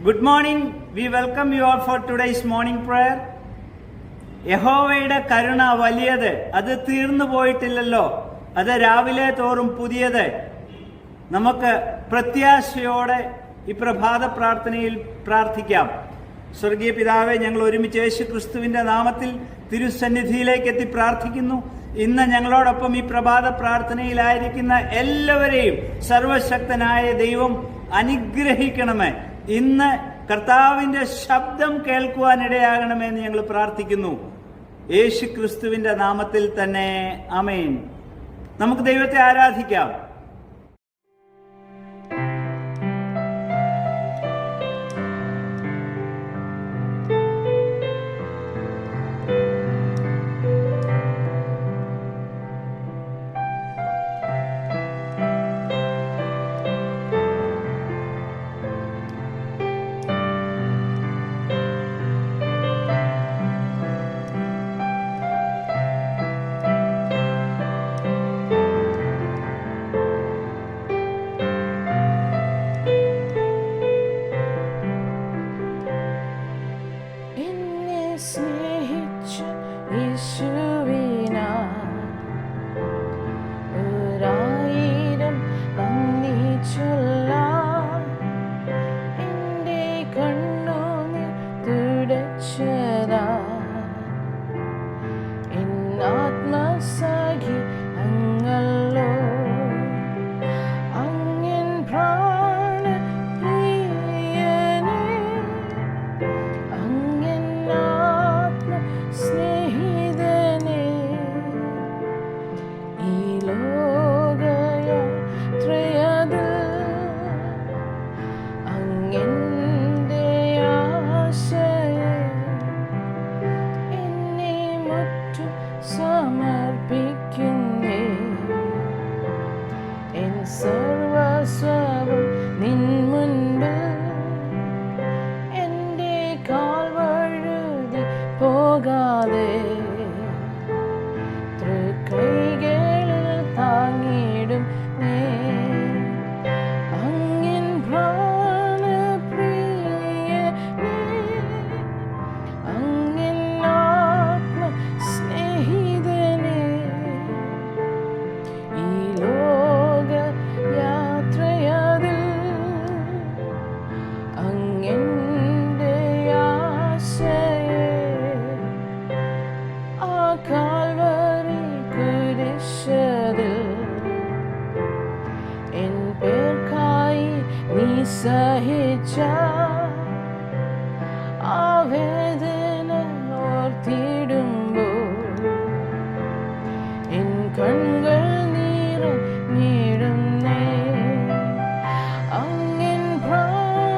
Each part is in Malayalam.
Good morning. We welcome you all for today's morning prayer. യഹോവയുടെ കരുണ വലിയത്, അത് തീർന്നു പോയിട്ടില്ലല്ലോ, അത് രാവിലെ തോറും പുതിയത്. നമുക്ക് പ്രത്യാശയോടെ ഈ പ്രഭാത പ്രാർത്ഥനയിൽ പ്രാർത്ഥിക്കാം. സ്വർഗീയ പിതാവേ, ഞങ്ങൾ ഒരുമിച്ച് യേശു ക്രിസ്തുവിന്റെ നാമത്തിൽ തിരുസന്നിധിയിലേക്ക് എത്തി പ്രാർത്ഥിക്കുന്നു. ഇന്ന് ഞങ്ങളോടൊപ്പം ഈ പ്രഭാത പ്രാർത്ഥനയിലായിരിക്കുന്ന എല്ലാവരെയും സർവശക്തനായ ദൈവം അനുഗ്രഹിക്കണമേ. ഇന്ന് കർത്താവിന്റെ ശബ്ദം കേൾക്കുവാനിടയാകണമെന്ന് ഞങ്ങൾ പ്രാർത്ഥിക്കുന്നു. യേശു ക്രിസ്തുവിന്റെ നാമത്തിൽ തന്നെ ആമേൻ. നമുക്ക് ദൈവത്തെ ആരാധിക്കാം. സഹിച്ച ആവേദന ഓർത്തിടുമ്പോൾ എൻ കണ്ണുകൾ നിറഞ്ഞിടുന്നേ. അങ്ങൻ പ്രാണപ്രിയനേ,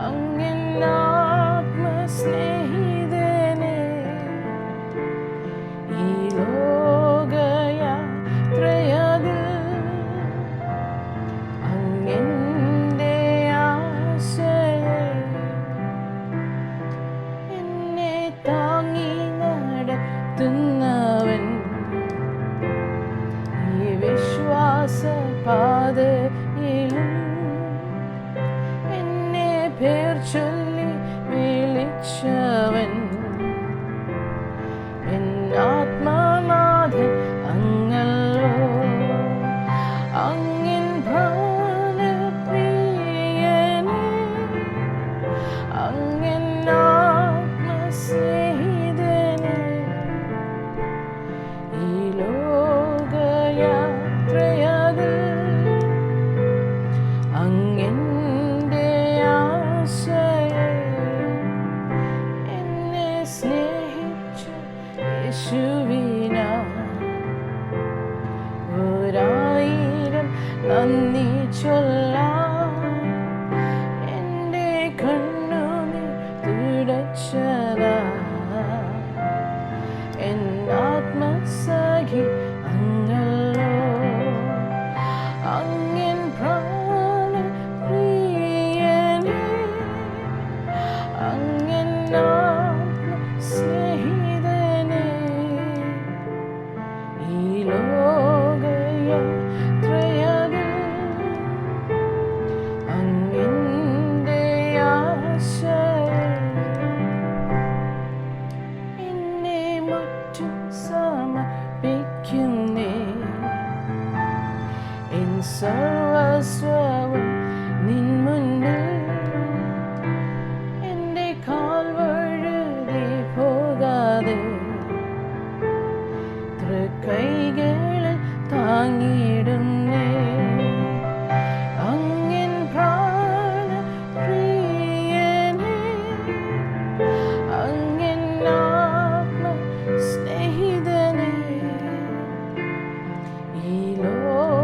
അങ്ങൻ ആത്മസ്നേഹിതനേ, ഈ ലോകയാത്രയതിൽ പാതയിലും എന്നെ പേർ ചൊല്ലി വിളിച്ചവൻ എൻ ആത്മനാഥൻ അങ്ങല്ലോ. അങ്ങൻ പ്രാണപ്രിയനേ, അങ്ങൻ ആത്മസ്നേഹിതനേ, ഈ ലോകയാത്രയതിൽ അങ്ങന്റെ ആശയെ എന്നെ സ്നേഹിച്ച യേശുവിനാ ഒരായിരം നന്ദി ചൊല്ലാം. എൻ്റെ കണ്ണുനീർ തുടച്ചതാ എൻ ആത്മസഖി അങ്ങല്ലോ. അങ്ങൻ പ്രാണപ്രിയനേ, അങ്ങൻ ആത്മസ്നേഹിതനേ, ഈ ലോകയാത്രയതിൽ മുറ്റും സമർപ്പിക്കുന്നേ. എൻ സർവസ്വവും നിൻ മുന്നിൽ എൻ്റെ കാൽ വഴുതി പോകാതെ തൃക്കൈകളിൽ താങ്ങിയിടുന്നേ. അങ്ങൻ പ്രാണപ്രിയനേ, അങ്ങൻ ആത്മ സ്നേഹിതനേ, ഈ ലോകയാത്രയതിൽ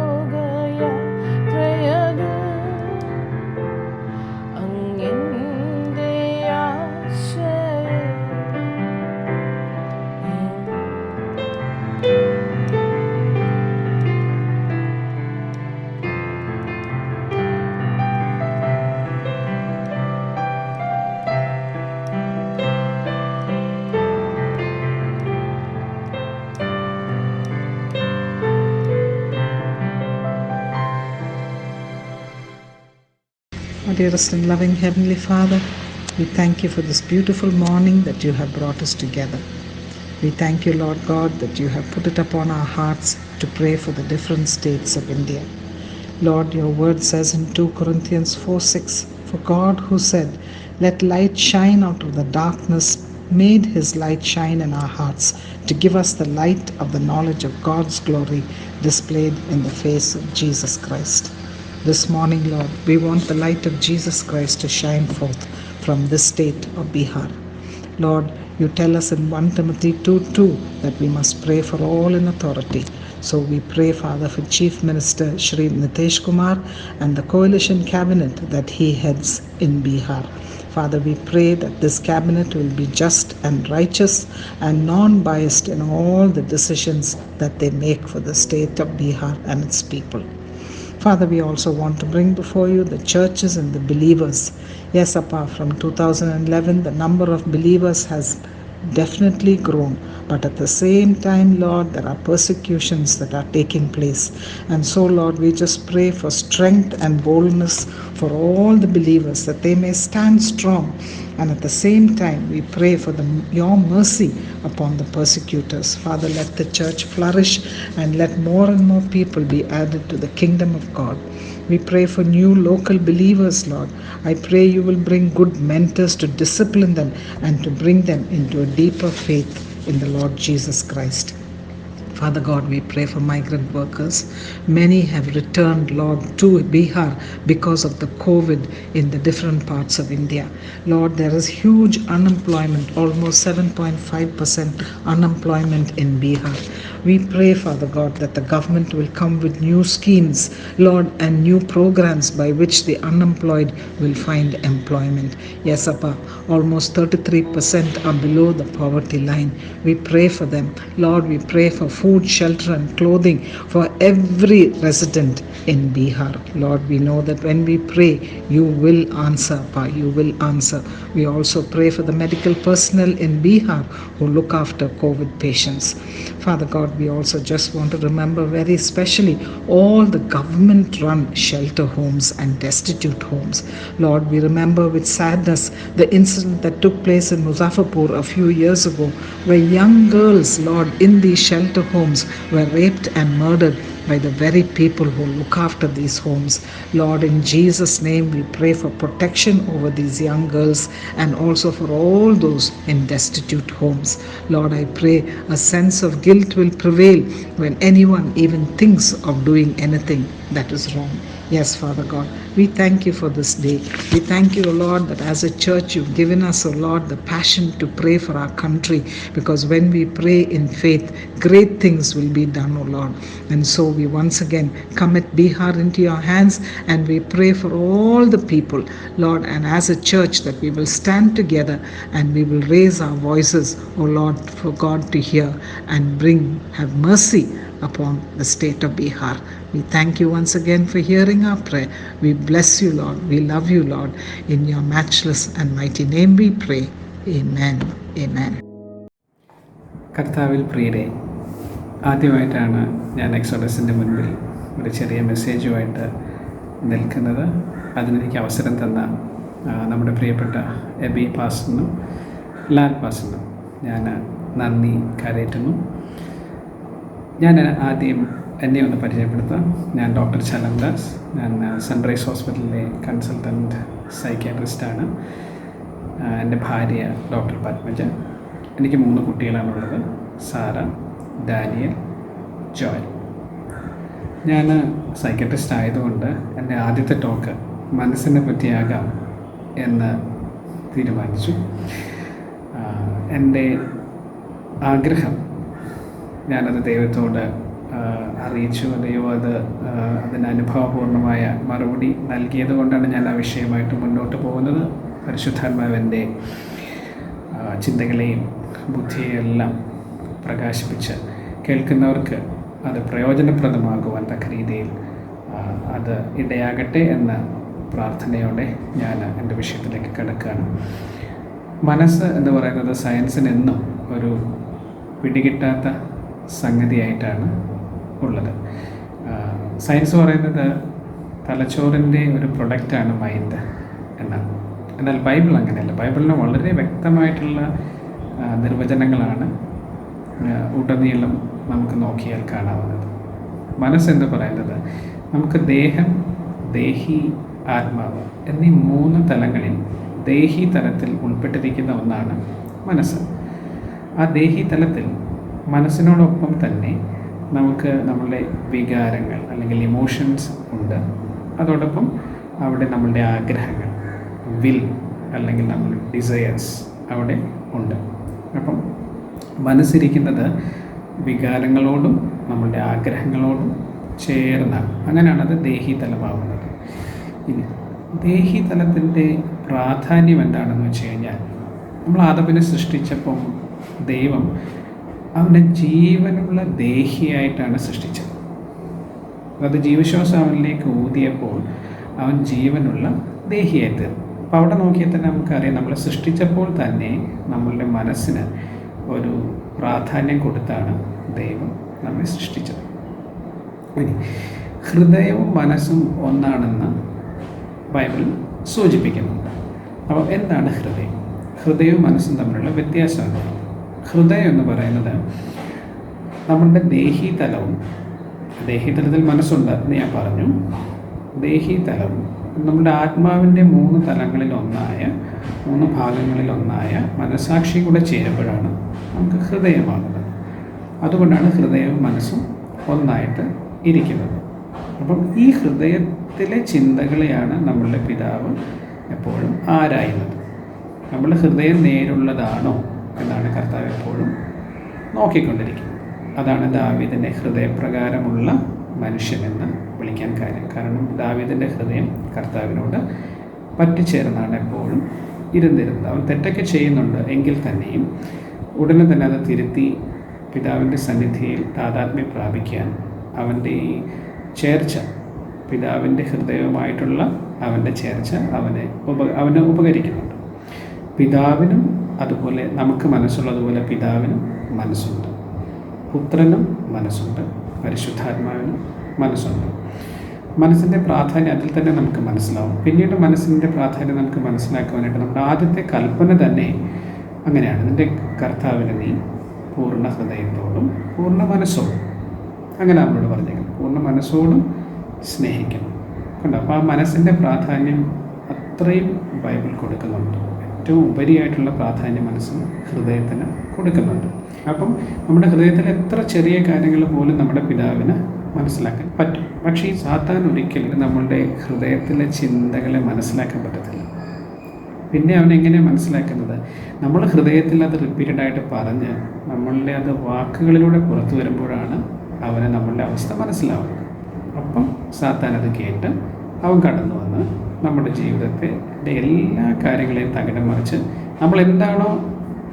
അങ്ങെൻ്റെ ആശ്രയം. Our dearest and loving Heavenly Father, we thank you for this beautiful morning that you have brought us together. We thank you, Lord God, that you have put it upon our hearts to pray for the different states of India. Lord, your word says in 2 Corinthians 4:6, "For God who said, 'Let light shine out of the darkness,' made his light shine in our hearts to give us the light of the knowledge of God's glory displayed in the face of Jesus Christ." This morning, Lord, we want the light of Jesus Christ to shine forth from this state of Bihar. Lord, you tell us in 1 Timothy 2:2 that we must pray for all in authority. So we pray, Father, for Chief Minister Shri Nitish Kumar and the coalition cabinet that he heads in Bihar. Father, we pray that this cabinet will be just and righteous and non-biased in all the decisions that they make for the state of Bihar and its people. Father, we also want to bring before you the churches and the believers. Yes, apart from 2011, the number of believers has definitely grown, but at the same time, Lord, there are persecutions that are taking place. And so, Lord, we just pray for strength and boldness for all the believers, that they may stand strong. And at the same time, we pray for your mercy upon the persecutors. Father, let the church flourish and let more and more people be added to the kingdom of God. We pray for new local believers, Lord. I pray you will bring good mentors to discipline them and to bring them into a deeper faith in the Lord Jesus Christ. Father God, we pray for migrant workers. Many have returned, Lord, to Bihar because of the COVID in the different parts of India. Lord, there is huge unemployment, almost 7.5% unemployment in Bihar. We pray, Father God, that the government will come with new schemes, Lord, and new programs by which the unemployed will find employment. Yes, Appa, almost 33% are below the poverty line. We pray for them. Lord, we pray for food, shelter, and clothing for every resident in Bihar. Lord, we know that when we pray, you will answer, Appa, you will answer. We also pray for the medical personnel in Bihar who look after COVID patients. Father God, we also just want to remember very especially all the government-run shelter homes and destitute homes. Lord, we remember with sadness the incident that took place in Muzaffarpur a few years ago, where young girls, Lord, in these shelter homes were raped and murdered by the very people who look after these homes. Lord, in Jesus' name, we pray for protection over these young girls and also for all those in destitute homes. Lord, I pray a sense of guilt will prevail when anyone even thinks of doing anything that is wrong. Yes, Father God, we thank you for this day. We thank you, O Lord, that as a church you've given us, O Lord, the passion to pray for our country, because when we pray in faith, great things will be done, O Lord. And so we once again commit Bihar into your hands and we pray for all the people, Lord, and as a church that we will stand together and we will raise our voices, O Lord, for God to hear and have mercy upon the state of Bihar. We thank you once again for hearing our prayer. We bless you, Lord. We love you, Lord. In your matchless and mighty name we pray. Amen. Amen. കർത്താവിൽ പ്രിയരെ, ആദ്യമായിട്ടാണ് ഞാൻ എക്സോഡസിൻ്റെ മുൻപിൽ ഒരു ചെറിയ മെസ്സേജുമായിട്ട് നിൽക്കുന്നത്. അതിനെനിക്ക് അവസരം തന്ന നമ്മുടെ പ്രിയപ്പെട്ട എബി പാസ്റ്ററിനും ലാൽ പാസ്റ്ററിനും ഞാൻ നന്ദി കരയറ്റുന്നു. ഞാൻ ആദ്യം എന്നെ ഒന്ന് പരിചയപ്പെടുത്താം. ഞാൻ ഡോക്ടർ ചലംദാസ്. ഞാൻ സൺറൈസ് ഹോസ്പിറ്റലിലെ കൺസൾട്ടൻറ്റ് സൈക്യാട്രിസ്റ്റാണ്. എൻ്റെ ഭാര്യ ഡോക്ടർ പത്മജ. എനിക്ക് 3 കുട്ടികളാണുള്ളത്: സാറ, ഡാനിയൽ, ജോയൽ. ഞാൻ സൈക്യാട്രിസ്റ്റ് ആയതുകൊണ്ട് എൻ്റെ ആദ്യത്തെ ടോക്ക് മനസ്സിനെ പറ്റിയാകാം എന്ന് തീരുമാനിച്ചു. എൻ്റെ ആഗ്രഹം ഞാനത് ദൈവത്തോട് അറിയിച്ചു. ദൈവം അതിന് അനുഭവപൂർണ്ണമായ മറുപടി നൽകിയത് കൊണ്ടാണ് ഞാൻ ആ വിഷയമായിട്ട് മുന്നോട്ട് പോകുന്നത്. പരിശുദ്ധാത്മാവ് എൻ്റെ ചിന്തകളെയും ബുദ്ധിയെല്ലാം പ്രകാശിപ്പിച്ച് കേൾക്കുന്നവർക്ക് അത് പ്രയോജനപ്രദമാകുവാൻ തക്ക രീതിയിൽ അത് ഇടയാകട്ടെ എന്ന പ്രാർത്ഥനയോടെ ഞാൻ എൻ്റെ വിഷയത്തിലേക്ക് കിടക്കുകയാണ്. മനസ്സ് എന്ന് പറയുന്നത് സയൻസിന് എന്നും ഒരു പിടികിട്ടാത്ത സംഗതിയായിട്ടാണ് ഉള്ളത്. സയൻസ് പറയുന്നത് തലച്ചോറിൻ്റെ ഒരു പ്രൊഡക്റ്റാണ് മൈൻഡ് എന്നാണ്. എന്നാൽ ബൈബിൾ അങ്ങനെയല്ല. ബൈബിളിന് വളരെ വ്യക്തമായിട്ടുള്ള നിർവചനങ്ങളാണ് ഉടനീളം നമുക്ക് നോക്കിയാൽ കാണാവുന്നത്. മനസ്സെന്ന് പറയുന്നത് നമുക്ക് ദേഹം, ദേഹി, ആത്മാവ് എന്നീ 3 തലങ്ങളിൽ ദേഹി തലത്തിൽ ഉൾപ്പെട്ടിരിക്കുന്ന ഒന്നാണ് മനസ്സ്. ആ ദേഹി തലത്തിൽ മനസ്സിനോടൊപ്പം തന്നെ നമുക്ക് നമ്മളുടെ വികാരങ്ങൾ അല്ലെങ്കിൽ ഇമോഷൻസ് ഉണ്ട്. അതോടൊപ്പം അവിടെ നമ്മളുടെ ആഗ്രഹങ്ങൾ, വിൽ അല്ലെങ്കിൽ നമ്മൾ ഡിസയേഴ്സ് അവിടെ ഉണ്ട്. അപ്പം മനസ്സിരിക്കുന്നത് വികാരങ്ങളോടും നമ്മളുടെ ആഗ്രഹങ്ങളോടും ചേർന്നാണ്. അങ്ങനെയാണ് അത് ദേഹീതലമാവുന്നത്. ഇനി ദേഹീതലത്തിൻ്റെ പ്രാധാന്യം എന്താണെന്ന് വെച്ച് കഴിഞ്ഞാൽ, നമ്മൾ ആദമിനെ സൃഷ്ടിച്ചപ്പം ദൈവം അവനെ ജീവനുള്ള ദേഹിയായിട്ടാണ് സൃഷ്ടിച്ചത്. അത് ജീവശ്വാസം അവനിലേക്ക് ഊതിയപ്പോൾ അവൻ ജീവനുള്ള ദേഹിയായി തീർന്നു. അപ്പോൾ അവിടെ നോക്കിയാൽ തന്നെ നമുക്കറിയാം, നമ്മളെ സൃഷ്ടിച്ചപ്പോൾ തന്നെ നമ്മളുടെ മനസ്സിന് ഒരു പ്രാധാന്യം കൊടുത്താണ് ദൈവം നമ്മെ സൃഷ്ടിച്ചത്. ഇനി ഹൃദയവും മനസ്സും ഒന്നാണെന്ന് ബൈബിൾ സൂചിപ്പിക്കുന്നുണ്ട്. അപ്പോൾ എന്താണ് ഹൃദയം? ഹൃദയവും മനസ്സും തമ്മിലുള്ള വ്യത്യാസമാണ്. ഹൃദയം എന്ന് പറയുന്നത് നമ്മളുടെ ദേഹീതലവും, ദേഹീതലത്തിൽ മനസ്സുണ്ട് എന്ന് ഞാൻ പറഞ്ഞു. ദേഹീതലവും നമ്മുടെ ആത്മാവിൻ്റെ 3 തലങ്ങളിലൊന്നായ 3 ഭാഗങ്ങളിലൊന്നായ മനസ്സാക്ഷി കൂടെ ചേരുമ്പോഴാണ് നമുക്ക് ഹൃദയമാകുന്നത്. അതുകൊണ്ടാണ് ഹൃദയവും മനസ്സും ഒന്നായിട്ട് ഇരിക്കുന്നത്. അപ്പം ഈ ഹൃദയത്തിലെ ചിന്തകളെയാണ് നമ്മളുടെ പിതാവ് എപ്പോഴും ആരായുന്നത്. നമ്മളുടെ ഹൃദയം നേരുള്ളതാണോ എന്നാണ് കർത്താവ് എപ്പോഴും നോക്കിക്കൊണ്ടിരിക്കുന്നത്. അതാണ് ദാവീദിനെ ഹൃദയപ്രകാരമുള്ള മനുഷ്യനെന്ന് വിളിക്കാൻ കാര്യം. കാരണം ദാവീദിൻ്റെ ഹൃദയം കർത്താവിനോട് പറ്റിച്ചേർന്നാണ് എപ്പോഴും ഇരുന്നിരുന്നത്. അവൻ തെറ്റൊക്കെ ചെയ്യുന്നുണ്ട് എങ്കിൽ തന്നെയും ഉടനെ തന്നെ അത് തിരുത്തി പിതാവിൻ്റെ സന്നിധിയിൽ താതാത്മ്യം പ്രാപിക്കാൻ അവൻ്റെ ഈ ചേർച്ച, പിതാവിൻ്റെ ഹൃദയവുമായിട്ടുള്ള അവൻ്റെ ചേർച്ച അവന് ഉപകരിക്കുന്നുണ്ട്. പിതാവിനും അതുപോലെ നമുക്ക് മനസ്സുള്ളതുപോലെ പിതാവിനും മനസ്സുണ്ട്, പുത്രനും മനസ്സുണ്ട്, പരിശുദ്ധാത്മാവിനും മനസ്സുണ്ട്. മനസ്സിൻ്റെ പ്രാധാന്യം അതിൽ തന്നെ നമുക്ക് മനസ്സിലാവും. പിന്നീട് മനസ്സിൻ്റെ പ്രാധാന്യം നമുക്ക് മനസ്സിലാക്കുവാനായിട്ട് നമ്മുടെ ആദ്യത്തെ കൽപ്പന തന്നെ അങ്ങനെയാണ്: നിൻ്റെ കർത്താവിനെ നീ പൂർണ്ണ ഹൃദയത്തോടും പൂർണ്ണ മനസ്സോടും, അങ്ങനെ നമ്മളോട് പറഞ്ഞേക്കണം, പൂർണ്ണ മനസ്സോടും സ്നേഹിക്കണം. കണ്ടോ? അപ്പോൾ ആ മനസ്സിൻ്റെ പ്രാധാന്യം അത്രയും ബൈബിൾ കൊടുക്കുന്നുണ്ട്. ഏറ്റവും ഉപരിയായിട്ടുള്ള പ്രാധാന്യം മനസ്സിന്, ഹൃദയത്തിന് കൊടുക്കുന്നുണ്ട്. അപ്പം നമ്മുടെ ഹൃദയത്തിൽ എത്ര ചെറിയ കാര്യങ്ങൾ പോലും നമ്മുടെ പിതാവിന് മനസ്സിലാക്കാൻ പറ്റും. പക്ഷേ ഈ സാത്താൻ ഒരിക്കലും നമ്മളുടെ ഹൃദയത്തിലെ ചിന്തകളെ മനസ്സിലാക്കാൻ പറ്റത്തില്ല. പിന്നെ അവനെങ്ങനെയാണ് മനസ്സിലാക്കുന്നത്? നമ്മൾ ഹൃദയത്തിൽ അത് റിപ്പീറ്റഡായിട്ട് പറഞ്ഞ് നമ്മളുടെ അത് വാക്കുകളിലൂടെ പുറത്തു വരുമ്പോഴാണ് അവന് നമ്മളുടെ അവസ്ഥ മനസ്സിലാവുന്നത്. അപ്പം സാത്താൻ അത് കേട്ട് അവൻ കടന്നു വന്ന് നമ്മുടെ ജീവിതത്തിൻ്റെ എല്ലാ കാര്യങ്ങളെയും തകിടം മറിച്ച് നമ്മൾ എന്താണോ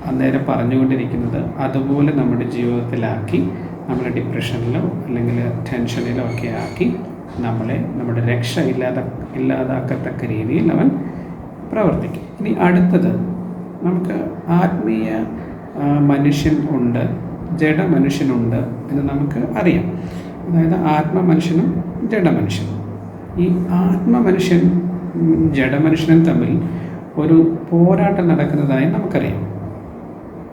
അന്നേരം പറഞ്ഞുകൊണ്ടിരിക്കുന്നത് അതുപോലെ നമ്മുടെ ജീവിതത്തിലാക്കി നമ്മളെ ഡിപ്രഷനിലോ അല്ലെങ്കിൽ ടെൻഷനിലോ ഒക്കെ ആക്കി നമ്മുടെ രക്ഷ ഇല്ലാതാക്കത്തക്ക രീതിയിൽ അവൻ പ്രവർത്തിക്കും. ഇനി അടുത്തത്, നമുക്ക് ആത്മീയ മനുഷ്യൻ ഉണ്ട്, ജഡമനുഷ്യനുണ്ട് എന്ന് നമുക്ക് അറിയാം. അതായത് ആത്മമനുഷ്യനും ജഡമനുഷ്യനും. ഈ ആത്മമനുഷ്യൻ ജഡമനുഷ്യനും തമ്മിൽ ഒരു പോരാട്ടം നടക്കുന്നതായി നമുക്കറിയാം.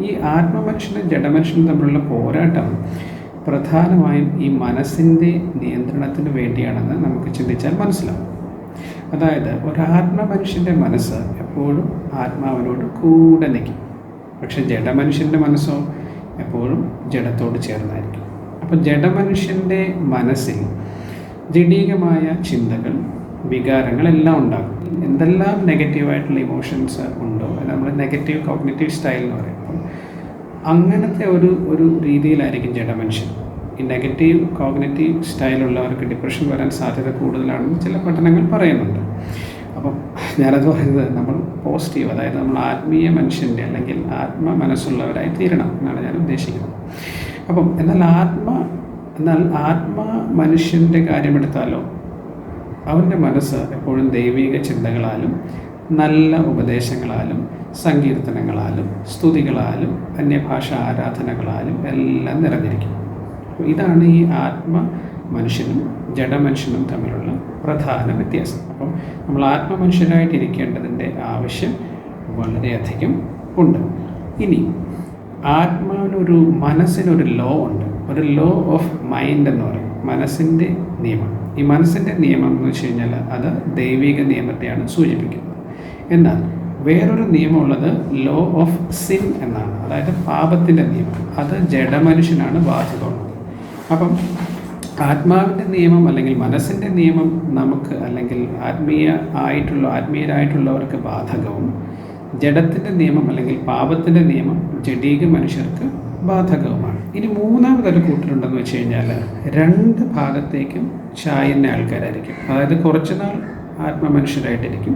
ഈ ആത്മമനുഷ്യനും ജഡമനുഷ്യനും തമ്മിലുള്ള പോരാട്ടം പ്രധാനമായും ഈ മനസ്സിൻ്റെ നിയന്ത്രണത്തിന് വേണ്ടിയാണെന്ന് നമുക്ക് ചിന്തിച്ചാൽ മനസ്സിലാവും. അതായത് ഒരാത്മമനുഷ്യൻ്റെ മനസ്സ് എപ്പോഴും ആത്മാവിനോട് കൂടെ നിൽക്കും. പക്ഷെ ജഡമനുഷ്യൻ്റെ മനസ്സോ എപ്പോഴും ജഡത്തോട് ചേർന്നായിരിക്കും. അപ്പോൾ ജഡമനുഷ്യൻ്റെ മനസ്സിൽ ജഡീകമായ ചിന്തകൾ, വികാരങ്ങളെല്ലാം ഉണ്ടാകും. എന്തെല്ലാം നെഗറ്റീവായിട്ടുള്ള ഇമോഷൻസ് ഉണ്ടോ അത് നമ്മൾ നെഗറ്റീവ് കോഗ്നിറ്റീവ് സ്റ്റൈൽ എന്ന് പറയും. അപ്പം അങ്ങനത്തെ ഒരു രീതിയിലായിരിക്കും ജഡമനുഷ്യൻ. ഈ നെഗറ്റീവ് കോഗ്നിറ്റീവ് സ്റ്റൈലുള്ളവർക്ക് ഡിപ്രഷൻ വരാൻ സാധ്യത കൂടുതലാണെന്ന് ചില പഠനങ്ങൾ പറയുന്നുണ്ട്. അപ്പം ഞാനത് പറയുന്നത് നമ്മൾ പോസിറ്റീവ്, അതായത് നമ്മൾ ആത്മീയ മനുഷ്യൻ്റെ അല്ലെങ്കിൽ മനസ്സുള്ളവരായി തീരണം എന്നാണ് ഞാൻ ഉദ്ദേശിക്കുന്നത്. അപ്പം എന്നാൽ ആത്മ മനുഷ്യൻ്റെ കാര്യമെടുത്താലോ അവൻ്റെ മനസ്സ് എപ്പോഴും ദൈവിക ചിന്തകളാലും നല്ല ഉപദേശങ്ങളാലും സങ്കീർത്തനങ്ങളാലും സ്തുതികളാലും അന്യഭാഷ ആരാധനകളാലും എല്ലാം നിറഞ്ഞിരിക്കും. ഇതാണ് ഈ മനുഷ്യനും ജഡമനുഷ്യനും തമ്മിലുള്ള പ്രധാന വ്യത്യാസം. അപ്പം നമ്മൾ ആത്മമനുഷ്യരായിട്ടിരിക്കേണ്ടതിൻ്റെ ആവശ്യം വളരെയധികം ഉണ്ട്. ഇനി മനസ്സിനൊരു ലോ ഉണ്ട്, ഒരു ലോ ഓഫ് മൈൻഡ് എന്ന് പറയും, മനസ്സിൻ്റെ നിയമം. ഈ മനസ്സിൻ്റെ നിയമം എന്ന് വെച്ച് കഴിഞ്ഞാൽ അത് ദൈവിക നിയമത്തെയാണ് സൂചിപ്പിക്കുന്നത്. എന്നാൽ വേറൊരു നിയമമുള്ളത് ലോ ഓഫ് സിൻ എന്നാണ്, അതായത് പാപത്തിൻ്റെ നിയമം. അത് ജഡമനുഷ്യനാണ് ബാധകമുള്ളത്. അപ്പം ആത്മാവിൻ്റെ നിയമം അല്ലെങ്കിൽ മനസ്സിൻ്റെ നിയമം നമുക്ക് അല്ലെങ്കിൽ ആത്മീയരായിട്ടുള്ളവർക്ക് ബാധകവും, ജഡത്തിൻ്റെ നിയമം അല്ലെങ്കിൽ പാപത്തിൻ്റെ നിയമം ജഡീക മനുഷ്യർക്ക് ബാധകവുമാണ്. ഇനി മൂന്നാമതൊരു കൂട്ടരുണ്ടെന്ന് വെച്ച് കഴിഞ്ഞാൽ രണ്ട് ഭാഗത്തേക്കും ചായുന്ന ആൾക്കാരായിരിക്കും. അതായത് കുറച്ചുനാൾ ആത്മമനുഷ്യരായിട്ടിരിക്കും,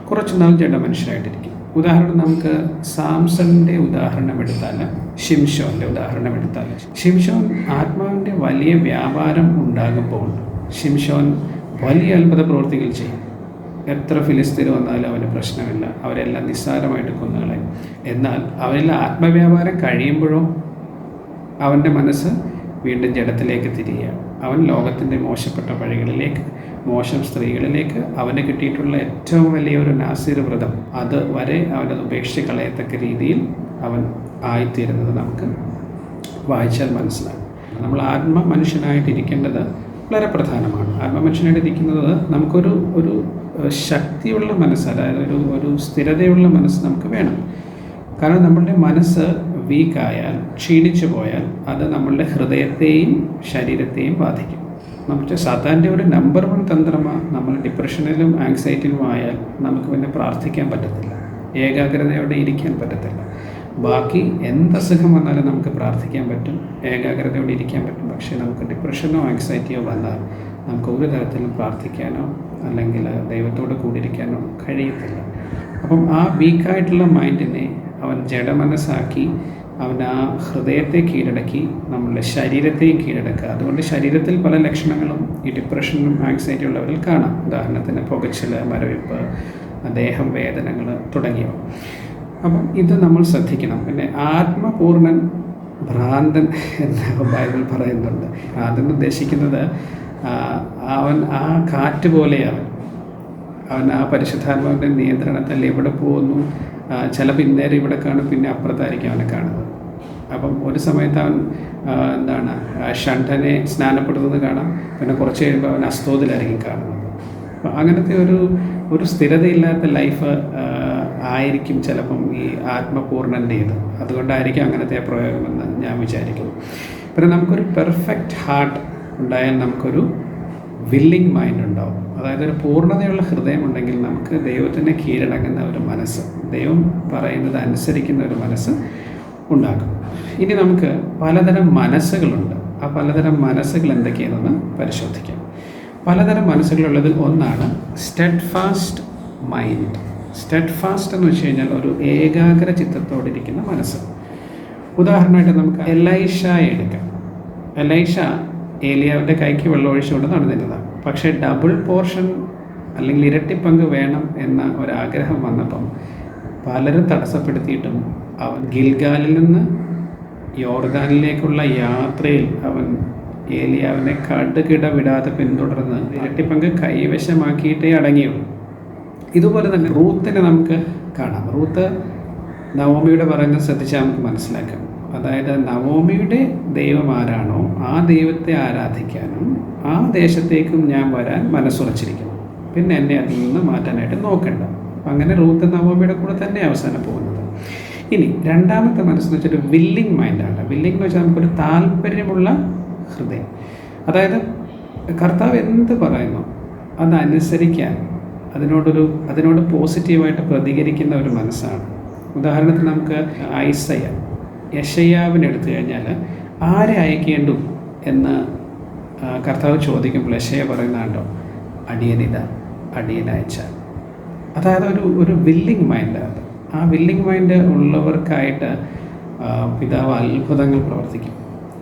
കുറച്ചുനാൾ ജഡമനുഷ്യരായിട്ടിരിക്കും. ഉദാഹരണം നമുക്ക് സാംസണിൻ്റെ ഉദാഹരണം എടുത്താൽ, ഷിംഷോൻ്റെ ഉദാഹരണം എടുത്താൽ, ഷിംഷോൻ ആത്മാവിൻ്റെ വലിയ വ്യാപാരം ഉണ്ടാകുമ്പോൾ ഷിംഷോൻ വലിയ അത്ഭുത പ്രവൃത്തികൾ ചെയ്യും. എത്ര ഫിലിസ്തീൻ വന്നാലും അവന് പ്രശ്നമില്ല, അവരെല്ലാം നിസ്സാരമായിട്ട് കൊന്നുകളയും. എന്നാൽ അവരെല്ലാം ആത്മവ്യാപാരം കഴിയുമ്പോഴോ അവൻ്റെ മനസ്സ് വീണ്ടും ജഡത്തിലേക്ക് തിരിയുകയാണ്. അവൻ ലോകത്തിൻ്റെ മോശപ്പെട്ട വഴികളിലേക്ക്, മോശം സ്ത്രീകളിലേക്ക്, അവന് കിട്ടിയിട്ടുള്ള ഏറ്റവും വലിയ ഒരു നാസീർ വ്രതം അത് വരെ അവനത് ഉപേക്ഷിച്ച് കളയത്തക്ക രീതിയിൽ അവൻ ആയിത്തീരുന്നത് നമുക്ക് വായിച്ചാൽ മനസ്സിലാകും. നമ്മൾ മനുഷ്യനായിട്ടിരിക്കേണ്ടത് വളരെ പ്രധാനമാണ്. ആത്മമനുഷ്യനായിട്ടിരിക്കുന്നത് നമുക്കൊരു ശക്തിയുള്ള മനസ്സ്, അതായത് ഒരു സ്ഥിരതയുള്ള മനസ്സ് നമുക്ക് വേണം. കാരണം നമ്മളുടെ മനസ്സ് വീക്കായാൽ, ക്ഷീണിച്ചു പോയാൽ അത് നമ്മളുടെ ഹൃദയത്തെയും ശരീരത്തെയും ബാധിക്കും. നമ്മുടെ സാത്താൻ്റെ ഒരു നമ്പർ 1 തന്ത്രമാണ് നമ്മൾ ഡിപ്രഷനിലും ആങ്സൈറ്റിയിലും ആയാൽ നമുക്ക് പിന്നെ പ്രാർത്ഥിക്കാൻ പറ്റത്തില്ല, ഏകാഗ്രതയോടെ ഇരിക്കാൻ പറ്റത്തില്ല. ബാക്കി എന്തസുഖം വന്നാലും നമുക്ക് പ്രാർത്ഥിക്കാൻ പറ്റും, ഏകാഗ്രതയോടെ ഇരിക്കാൻ പറ്റും. പക്ഷേ നമുക്ക് ഡിപ്രഷനോ ആങ്സൈറ്റിയോ വന്നാൽ നമുക്ക് ഒരു തരത്തിലും പ്രാർത്ഥിക്കാനോ അല്ലെങ്കിൽ ദൈവത്തോട് കൂടിയിരിക്കാനോ കഴിയത്തില്ല. അപ്പം ആ വീക്കായിട്ടുള്ള മൈൻഡിനെ അവൻ ജഡമനസ്സാക്കി അവൻ ആ ഹൃദയത്തെ കീഴടക്കി നമ്മളുടെ ശരീരത്തെയും കീഴടക്കുക. അതുകൊണ്ട് ശരീരത്തിൽ പല ലക്ഷണങ്ങളും ഈ ഡിപ്രഷനും ആങ്സൈറ്റി ഉള്ളവരിൽ കാണാം. ഉദാഹരണത്തിന് പുകച്ചിൽ, മരവിപ്പ്, ദേഹം വേദനകൾ തുടങ്ങിയവ. അപ്പം ഇത് നമ്മൾ ശ്രദ്ധിക്കണം. പിന്നെ ആത്മപൂർണൻ ഭ്രാന്തൻ എന്ന് ബൈബിൾ പറയുന്നുണ്ട്. ഭ്രാന്തൻ ഉദ്ദേശിക്കുന്നത് അവൻ ആ കാറ്റ് പോലെയാണ്. അവൻ ആ പരിശുദ്ധാത്മാവിൻ്റെ നിയന്ത്രണത്തിൽ എവിടെ പോകുന്നു, ചിലപ്പോൾ ഇന്നേരം ഇവിടെ കാണും, പിന്നെ അപ്പുറത്തായിരിക്കും അവനെ കാണുന്നത്. അപ്പം ഒരു സമയത്ത് അവൻ ഷണ്ഡനെ സ്നാനപ്പെടുന്നത് കാണാം, പിന്നെ കുറച്ച് കഴിയുമ്പോൾ അവൻ അസ്തോതിലായിരിക്കും കാണുന്നത്. അപ്പം അങ്ങനത്തെ ഒരു സ്ഥിരതയില്ലാത്ത ലൈഫ് ആയിരിക്കും ചിലപ്പം ഈ ആത്മപൂർണ്ണൻ്റേത്. അതുകൊണ്ടായിരിക്കും അങ്ങനത്തെ പ്രയോഗമെന്ന് ഞാൻ വിചാരിക്കുന്നു. പിന്നെ നമുക്കൊരു പെർഫെക്റ്റ് ഹാർട്ട് ഉണ്ടായാൽ നമുക്കൊരു വില്ലിങ് മൈൻഡ് ഉണ്ടാവും. അതായത് ഒരു പൂർണ്ണതയുള്ള ഹൃദയമുണ്ടെങ്കിൽ നമുക്ക് ദൈവത്തിനെ കീഴടങ്ങുന്ന ഒരു മനസ്സ്, ദൈവം പറയുന്നത് അനുസരിക്കുന്ന ഒരു മനസ്സ് ഉണ്ടാക്കും. ഇനി നമുക്ക് പലതരം മനസ്സുകളുണ്ട്. ആ പലതരം മനസ്സുകൾ എന്തൊക്കെയാണെന്ന് പരിശോധിക്കാം. പലതരം മനസ്സുകളുള്ളതിൽ ഒന്നാണ് സ്റ്റെഡ്ഫാസ്റ്റ് മൈൻഡ്. സ്റ്റെഡ്ഫാസ്റ്റ് എന്ന് വെച്ച് കഴിഞ്ഞാൽ ഒരു ഏകാഗ്ര ചിത്തത്തോടിരിക്കുന്ന മനസ്സ്. ഉദാഹരണമായിട്ട് നമുക്ക് എലൈഷയെ എടുക്കാം. എലൈഷ ഏലിയാവിൻ്റെ കൈക്ക് വെള്ളം ഒഴിച്ചുകൊണ്ട് നടന്നിരുന്നതാണ്. പക്ഷേ ഡബിൾ പോർഷൻ അല്ലെങ്കിൽ ഇരട്ടിപ്പങ്ക് വേണം എന്ന ഒരാഗ്രഹം വന്നപ്പം പലരും തടസ്സപ്പെടുത്തിയിട്ടും അവൻ ഗിൽഗാലിൽ നിന്ന് യോർദാനിലേക്കുള്ള യാത്രയിൽ അവൻ ഏലിയാവിനെ കടുകിട വിടാതെ പിന്തുടർന്ന് ഇരട്ടിപ്പങ്ക് കൈവശമാക്കിയിട്ടേ അടങ്ങിയുള്ളൂ. ഇതുപോലെ തന്നെ റൂത്തിനെ നമുക്ക് കാണാം. റൂത്ത് നവോമിയുടെ പറയുന്നത് ശ്രദ്ധിച്ചാൽ നമുക്ക് മനസ്സിലാക്കാം. അതായത് നവോമിയുടെ ദൈവം ആരാണോ ആ ദൈവത്തെ ആരാധിക്കാനും ആ ദേശത്തേക്കും ഞാൻ വരാൻ മനസ്സുറച്ചിരിക്കുന്നു, പിന്നെ എന്നെ അതിൽ നിന്ന് മാറ്റാനായിട്ട് നോക്കണ്ട. അങ്ങനെ റൂത്ത് നവോമിയുടെ കൂടെ തന്നെ അവസാനം പോകുന്നത്. ഇനി രണ്ടാമത്തെ മനസ്സെന്ന് വെച്ചാൽ വില്ലിങ് മൈൻഡാണ്. വില്ലിംഗ് എന്ന് വെച്ചാൽ നമുക്കൊരു താല്പര്യമുള്ള ഹൃദയം. അതായത് കർത്താവ് എന്ത് പറയുന്നു അതനുസരിക്കാൻ അതിനോട് പോസിറ്റീവായിട്ട് പ്രതികരിക്കുന്ന ഒരു മനസ്സാണ്. ഉദാഹരണത്തിന് നമുക്ക് യെശയ്യാവിനെ എടുത്തു കഴിഞ്ഞാൽ ആരെ അയക്കേണ്ടു എന്ന് കർത്താവ് ചോദിക്കുമ്പോൾ യെശയ്യ പറയുന്നുണ്ടോ, അടിയനിത അടിയനയച്ചാൽ. അതായത് ഒരു വില്ലിങ് മൈൻഡാണ്. ആ വില്ലിങ് മൈൻഡ് ഉള്ളവർക്കായിട്ട് പിതാവ് അത്ഭുതങ്ങൾ പ്രവർത്തിക്കും.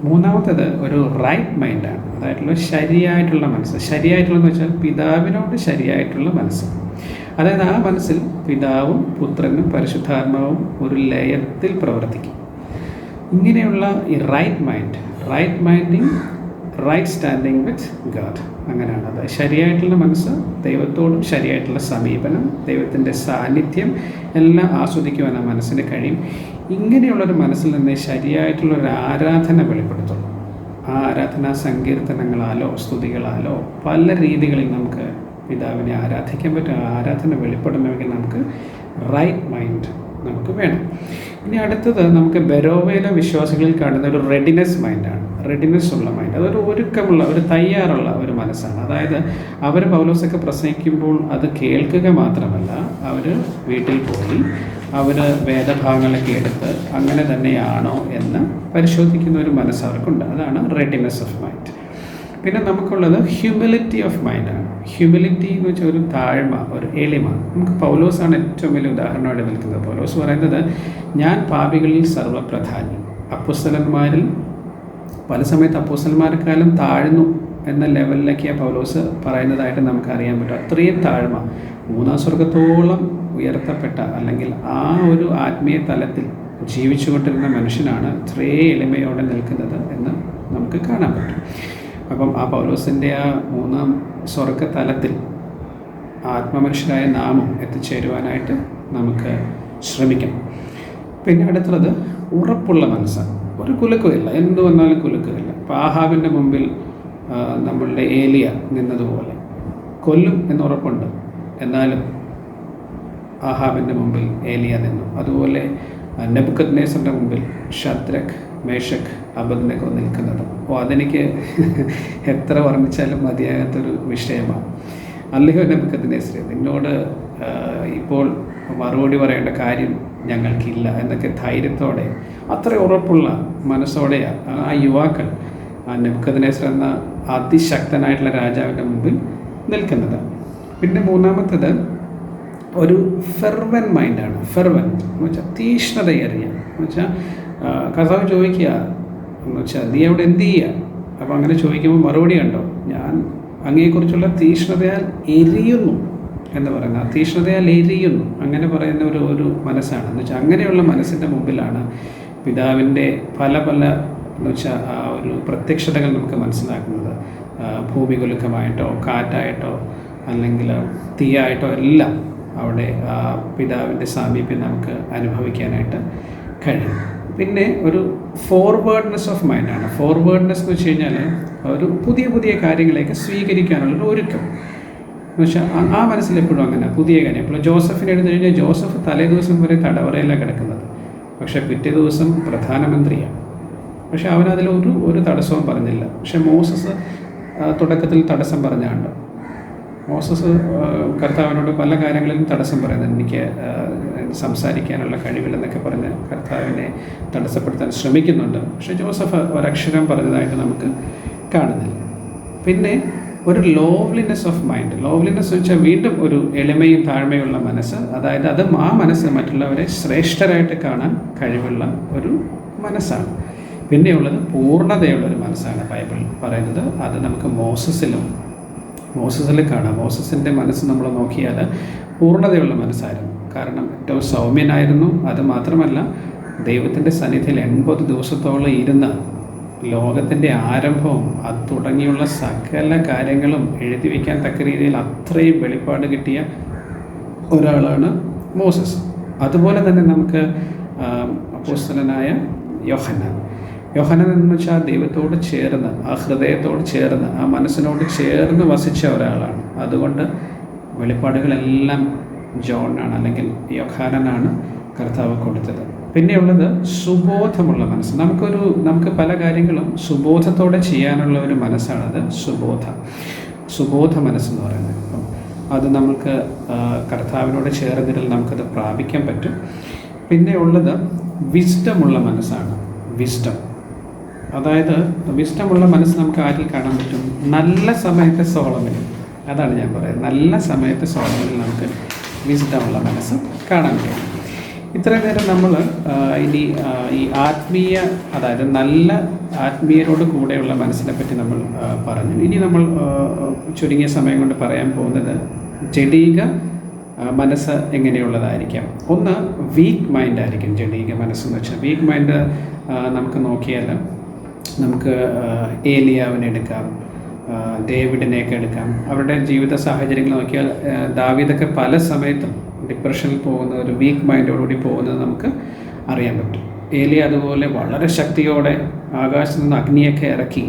മൂന്നാമത്തേത് ഒരു റൈറ്റ് മൈൻഡാണ്. അതായിട്ടുള്ള ശരിയായിട്ടുള്ള മനസ്സ്. ശരിയായിട്ടുള്ളതെന്ന് വെച്ചാൽ പിതാവിനോട് ശരിയായിട്ടുള്ള മനസ്സ്. അതായത് ആ മനസ്സിൽ പിതാവും പുത്രനും പരിശുദ്ധാത്മാവും ഒരു ലയത്തിൽ പ്രവർത്തിക്കും. ഇങ്ങനെയുള്ള ഈ right minding right standing with God, അങ്ങനെയാണ്. അത് ശരിയായിട്ടുള്ള മനസ്സ്, ദൈവത്തോടും ശരിയായിട്ടുള്ള സമീപനം, ദൈവത്തിൻ്റെ സാന്നിധ്യം എല്ലാം ആസ്വദിക്കുവാൻ ആ മനസ്സിന് കഴിയും. ഇങ്ങനെയുള്ളൊരു മനസ്സിൽ നിന്ന് ശരിയായിട്ടുള്ളൊരു ആരാധന വെളിപ്പെടുത്തുള്ളൂ. ആ ആരാധന സങ്കീർത്തനങ്ങളാലോ സ്തുതികളാലോ പല രീതികളിൽ നമുക്ക് പിതാവിനെ ആരാധിക്കാൻ പറ്റും. ആ ആരാധന വെളിപ്പെടണമെങ്കിൽ നമുക്ക് റൈറ്റ് മൈൻഡ് നമുക്ക് വേണം. ഇനി അടുത്തത് നമുക്ക് ബെരോവയിലെ വിശ്വാസികളിൽ കാണുന്ന ഒരു റെഡിനെസ് മൈൻഡാണ്. റെഡിനെസ് ഉള്ള മൈൻഡ്, അതൊരു ഒരുക്കമുള്ള ഒരു തയ്യാറുള്ള ഒരു മനസ്സാണ്. അതായത് അവർ പൗലോസൊക്കെ പ്രസംഗിക്കുമ്പോൾ അത് കേൾക്കുക മാത്രമല്ല, അവർ വീട്ടിൽ പോയി അവർ വേദഭാഗങ്ങളൊക്കെ എടുത്ത് അങ്ങനെ തന്നെയാണോ എന്ന് പരിശോധിക്കുന്ന ഒരു മനസ്സ് അവർക്കുണ്ട്. അതാണ് റെഡിനെസ് ഓഫ് മൈൻഡ്. പിന്നെ നമുക്കുള്ളത് ഹ്യൂമിലിറ്റി ഓഫ് മൈൻഡാണ്. ഹ്യൂമിലിറ്റി എന്ന് വെച്ചാൽ ഒരു താഴ്മ, ഒരു എളിമ. നമുക്ക് പൗലോസാണ് ഏറ്റവും വലിയ ഉദാഹരണമായിട്ട് നിൽക്കുന്നത്. പൗലോസ് പറയുന്നത്, ഞാൻ പാപികളിൽ സർവ്വപ്രധാന്യം. അപ്പോസ്തലന്മാരിൽ പല സമയത്ത് അപ്പോസ്തലന്മാരെക്കാളും താഴ്ന്നു എന്ന ലെവലിലേക്ക് ആ പൗലോസ് പറയുന്നതായിട്ട് നമുക്ക് അറിയാൻ പറ്റും. അത്രയും താഴ്മ, മൂന്നാം സ്വർഗത്തോളം ഉയർത്തപ്പെട്ട അല്ലെങ്കിൽ ആ ഒരു ആത്മീയ തലത്തിൽ ജീവിച്ചുകൊണ്ടിരുന്ന മനുഷ്യനാണ് ഇത്രയും എളിമയോടെ നിൽക്കുന്നത് എന്ന് നമുക്ക് കാണാൻ പറ്റും. അപ്പം ആ പൗലോസിൻ്റെ ആ മൂന്നാം സ്വർഗ തലത്തിൽ ആത്മമനുഷ്യരായ നാമം എത്തിച്ചേരുവാനായിട്ട് നമുക്ക് ശ്രമിക്കണം. പിന്നെ അടുത്തുള്ളത് ഉറപ്പുള്ള മനസ്സാണ്. ഒരു കുലുക്കമില്ല, എന്തു വന്നാലും കുലുക്കമില്ല. ഇപ്പോൾ ആഹാബിൻ്റെ മുമ്പിൽ നമ്മളുടെ ഏലിയ നിന്നതുപോലെ കൊല്ലും എന്നുറപ്പുണ്ട്, എന്നാലും ആഹാബിൻ്റെ മുമ്പിൽ ഏലിയ നിന്നു. അതുപോലെ നെബൂഖദ്നേസറിൻ്റെ മുമ്പിൽ ശദ്രക്, മേശക്, അബദ്നെഗോ നിൽക്കുന്നത്. അപ്പോൾ അതെനിക്ക് എത്ര വർണ്ണിച്ചാലും മതിയാകാത്തൊരു വിഷയമാണ്. അല്ലയോ നെബൂഖദ്നേസർ, നിന്നോട് ഇപ്പോൾ മറുപടി പറയേണ്ട കാര്യം ഞങ്ങൾക്കില്ല എന്നൊക്കെ ധൈര്യത്തോടെ അത്ര ഉറപ്പുള്ള മനസ്സോടെയാണ് ആ യുവാക്കൾ ആ നെബൂഖദ്നേസർ എന്ന അതിശക്തനായിട്ടുള്ള രാജാവിൻ്റെ മുമ്പിൽ നിൽക്കുന്നത്. പിന്നെ മൂന്നാമത്തേത് ഒരു ഫെർവൻ മൈൻഡാണ്. ഫെർവൻ എന്ന് വെച്ചാൽ തീഷ്ണതയേറിയ എന്ന് വെച്ചാൽ കർത്താവ് ചോദിക്കുക എന്ന് വെച്ചാൽ നീ അവിടെ എന്ത് ചെയ്യുക? അപ്പോൾ അങ്ങനെ ചോദിക്കുമ്പോൾ മറുപടി കണ്ടോ, ഞാൻ അങ്ങയെക്കുറിച്ചുള്ള തീഷ്ണതയാൽ എരിയുന്നു എന്ന് പറയുന്നത്. ആ തീഷ്ണതയാൽ എരിയുന്നു അങ്ങനെ പറയുന്ന ഒരു മനസ്സാണ്. എന്ന് വെച്ചാൽ അങ്ങനെയുള്ള മനസ്സിൻ്റെ മുമ്പിലാണ് പിതാവിൻ്റെ പല എന്ന് വെച്ചാൽ ആ ഒരു പ്രത്യക്ഷതകൾ നമുക്ക് മനസ്സിലാക്കുന്നത്. ഭൂമി കുലുക്കമായിട്ടോ കാറ്റായിട്ടോ അല്ലെങ്കിൽ തീയായിട്ടോ എല്ലാം അവിടെ പിതാവിൻ്റെ സാമീപ്യം നമുക്ക് അനുഭവിക്കാനായിട്ട് കഴിയും. പിന്നെ ഒരു ഫോർവേഡ്നെസ് ഓഫ് മൈൻഡാണ്. ഫോർവേഡ്നെസ് എന്ന് വെച്ച് കഴിഞ്ഞാൽ ഒരു പുതിയ കാര്യങ്ങളെയൊക്കെ സ്വീകരിക്കാനുള്ളൊരു ഒരുക്കം എന്ന് വെച്ചാൽ ആ മനസ്സിലെപ്പോഴും അങ്ങനെ പുതിയ കാര്യം. ഇപ്പോൾ ജോസഫിനെ എടുത്തു കഴിഞ്ഞാൽ ജോസഫ് തലേ ദിവസം വരെ തടവറയിലാണ് കിടക്കുന്നത്, പക്ഷേ പിറ്റേ ദിവസം പ്രധാനമന്ത്രിയാണ്. പക്ഷെ അവനതിൽ ഒരു തടസ്സവും പറഞ്ഞില്ല. പക്ഷെ മോസസ് തുടക്കത്തിൽ തടസ്സം പറഞ്ഞാണ്ട് മോസസ് കർത്താവിനോട് പല കാര്യങ്ങളിലും തടസ്സം പറയുന്നത്, എനിക്ക് സംസാരിക്കാനുള്ള കഴിവില്ലെന്നൊക്കെ പറഞ്ഞ് കർത്താവിനെ തടസ്സപ്പെടുത്താൻ ശ്രമിക്കുന്നുണ്ട്. പക്ഷേ ജോസഫ് ഒരക്ഷരം പറഞ്ഞതായിട്ട് നമുക്ക് കാണുന്നില്ല. പിന്നെ ഒരു ലോവ്ലിനെസ് ഓഫ് മൈൻഡ്. ലോവ്ലിനെസ് എന്ന് വെച്ചാൽ വീണ്ടും ഒരു എളിമയും താഴ്മയുള്ള മനസ്സ്. അതായത് ആ മനസ്സ് മറ്റുള്ളവരെ ശ്രേഷ്ഠരായിട്ട് കാണാൻ കഴിവുള്ള ഒരു മനസ്സാണ്. പിന്നെയുള്ളത് പൂർണ്ണതയുള്ളൊരു മനസ്സാണ് ബൈബിൾ പറയുന്നത്. അത് നമുക്ക് മോസസിൽ കാണാം. മോസസിൻ്റെ മനസ്സ് നമ്മൾ നോക്കിയാൽ പൂർണ്ണതയുള്ള മനസ്സായിരുന്നു. കാരണം ഏറ്റവും സൗമ്യനായിരുന്നു. അത് മാത്രമല്ല ദൈവത്തിൻ്റെ സന്നിധിയിൽ 80 ദിവസത്തോളം ഇരുന്ന് ലോകത്തിൻ്റെ ആരംഭവും അത് തുടങ്ങിയുള്ള സകല കാര്യങ്ങളും എഴുതി വയ്ക്കാൻ തക്ക രീതിയിൽ അത്രയും വെളിപ്പാട് കിട്ടിയ ഒരാളാണ് മോസസ്. അതുപോലെ തന്നെ നമുക്ക് അപ്പോസ്തലനായ യോഹന്നാൻ. യോഹന്നാൻ എന്ന് വെച്ചാൽ ദൈവത്തോട് ചേർന്ന്, ആ ഹൃദയത്തോട് ചേർന്ന്, ആ മനസ്സിനോട് ചേർന്ന് വസിച്ച ഒരാളാണ്. അതുകൊണ്ട് വെളിപ്പാടുകളെല്ലാം ജോണാണ് അല്ലെങ്കിൽ യോഹന്നാനാണ് കർത്താവ് കൊടുത്തത്. പിന്നെയുള്ളത് സുബോധമുള്ള മനസ്സ്. നമുക്ക് പല കാര്യങ്ങളും സുബോധത്തോടെ ചെയ്യാനുള്ള ഒരു മനസ്സാണത് സുബോധ മനസ്സെന്ന് പറയുന്നത്. അപ്പം അത് നമുക്ക് കർത്താവിനോട് ചേർന്നിട്ട് നമുക്കത് പ്രാപിക്കാൻ പറ്റും. പിന്നെ ഉള്ളത് വിസ്ഡമുള്ള മനസ്സാണ്. അതായത് വിസ്ഡമുള്ള മനസ്സ് നമുക്ക് ആരിൽ കാണാൻ പറ്റും? നല്ല സമയത്തെ സോളമനിൽ. അതാണ് ഞാൻ പറയുന്നത്, നല്ല സമയത്തെ സോളമനിൽ നമുക്ക് വിസ്ഡമുള്ള മനസ്സ് കാണാൻ പറ്റും. ഇത്രയും നേരം നമ്മൾ ഇനി ഈ ആത്മീയ, അതായത് നല്ല ആത്മീയരോട് കൂടെയുള്ള മനസ്സിനെ പറ്റി നമ്മൾ പറഞ്ഞു. ഇനി നമ്മൾ ചുരുങ്ങിയ സമയം കൊണ്ട് പറയാൻ പോകുന്നത് ജഡീക മനസ്സ് എങ്ങനെയുള്ളതായിരിക്കാം. ഒന്ന്, വീക്ക് മൈൻഡ് ആയിരിക്കും ജഡീക മനസ്സെന്ന് വെച്ചാൽ. വീക്ക് മൈൻഡ് നമുക്ക് നോക്കിയാൽ നമുക്ക് ഏലിയാവിനെ എടുക്കാം, ഡേവിഡിനെയൊക്കെ എടുക്കാം. അവരുടെ ജീവിത സാഹചര്യങ്ങൾ നോക്കിയാൽ ദാവീദൊക്കെ പല സമയത്തും ഡിപ്രഷനിൽ പോകുന്ന, ഒരു വീക്ക് മൈൻഡോടുകൂടി പോകുന്നത് നമുക്ക് അറിയാൻ പറ്റും. ഏലിയ അതുപോലെ വളരെ ശക്തിയോടെ ആകാശത്ത് നിന്ന് അഗ്നിയൊക്കെ ഇറക്കി